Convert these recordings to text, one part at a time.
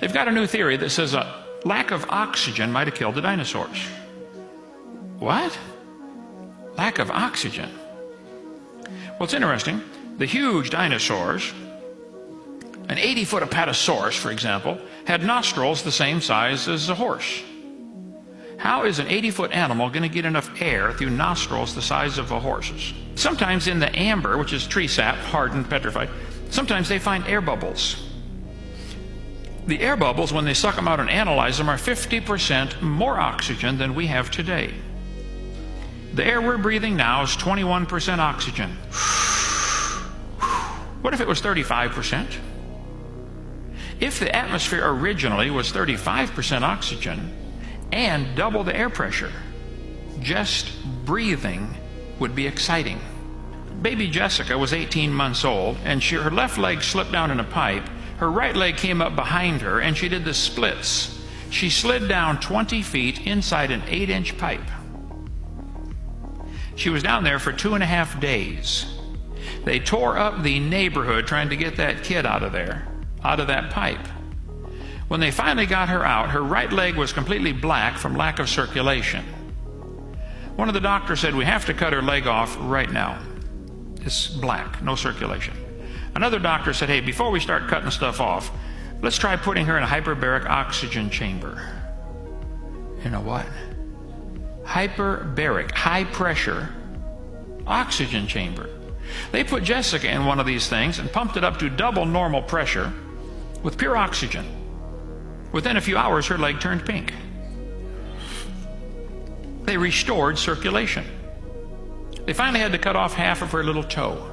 They've got a new theory that says a lack of oxygen might have killed the dinosaurs. What? Lack of oxygen? Well, it's interesting. The huge dinosaurs, an 80-foot apatosaurus, for example, had nostrils the same size as a horse. How is an 80-foot animal going to get enough air through nostrils the size of a horse's? Sometimes in the amber, which is tree sap, hardened, petrified, sometimes they find air bubbles. The air bubbles, when they suck them out and analyze them, are 50% more oxygen than we have today. The air we're breathing now is 21% oxygen. What if it was 35%? If the atmosphere originally was 35% oxygen and double the air pressure, just breathing would be exciting. Baby Jessica was 18 months old, and her left leg slipped down in a pipe. Her right leg came up behind her, and she did the splits. She slid down 20 feet inside an 8-inch pipe. She was down there for 2.5 days. They tore up the neighborhood trying to get that kid out of there, out of that pipe. When they finally got her out, her right leg was completely black from lack of circulation. One of the doctors said, "We have to cut her leg off right now. It's black, no circulation." Another doctor said, "Hey, before we start cutting stuff off, let's try putting her in a hyperbaric oxygen chamber." You know what? Hyperbaric, high pressure oxygen chamber. They put Jessica in one of these things and pumped it up to double normal pressure with pure oxygen. Within a few hours, her leg turned pink. They restored circulation. They finally had to cut off half of her little toe.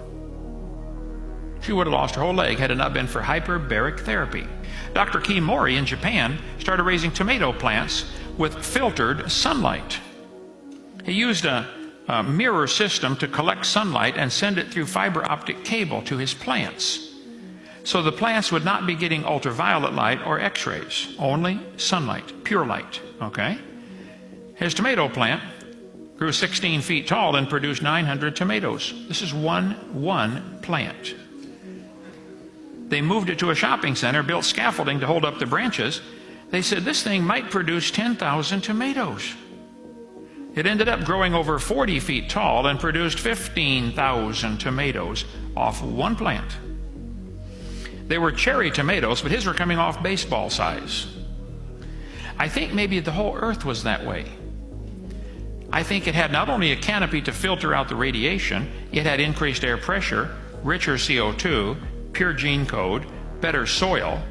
She would have lost her whole leg had it not been for hyperbaric therapy. Dr. Kimori in Japan started raising tomato plants with filtered sunlight. He used a mirror system to collect sunlight and send it through fiber optic cable to his plants. So the plants would not be getting ultraviolet light or x-rays, only sunlight, pure light, okay? His tomato plant grew 16 feet tall and produced 900 tomatoes. This is one plant. They moved it to a shopping center, built scaffolding to hold up the branches. They said this thing might produce 10,000 tomatoes. It ended up growing over 40 feet tall and produced 15,000 tomatoes off one plant. They were cherry tomatoes, but his were coming off baseball size. I think maybe the whole earth was that way. I think it had not only a canopy to filter out the radiation, it had increased air pressure, richer CO2, pure gene code, better soil,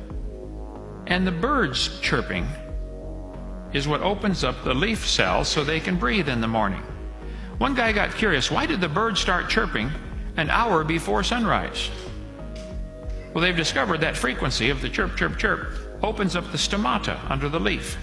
and the birds chirping is what opens up the leaf cells so they can breathe in the morning. One guy got curious, why did the birds start chirping an hour before sunrise? Well, they've discovered that frequency of the chirp, chirp, chirp opens up the stomata under the leaf.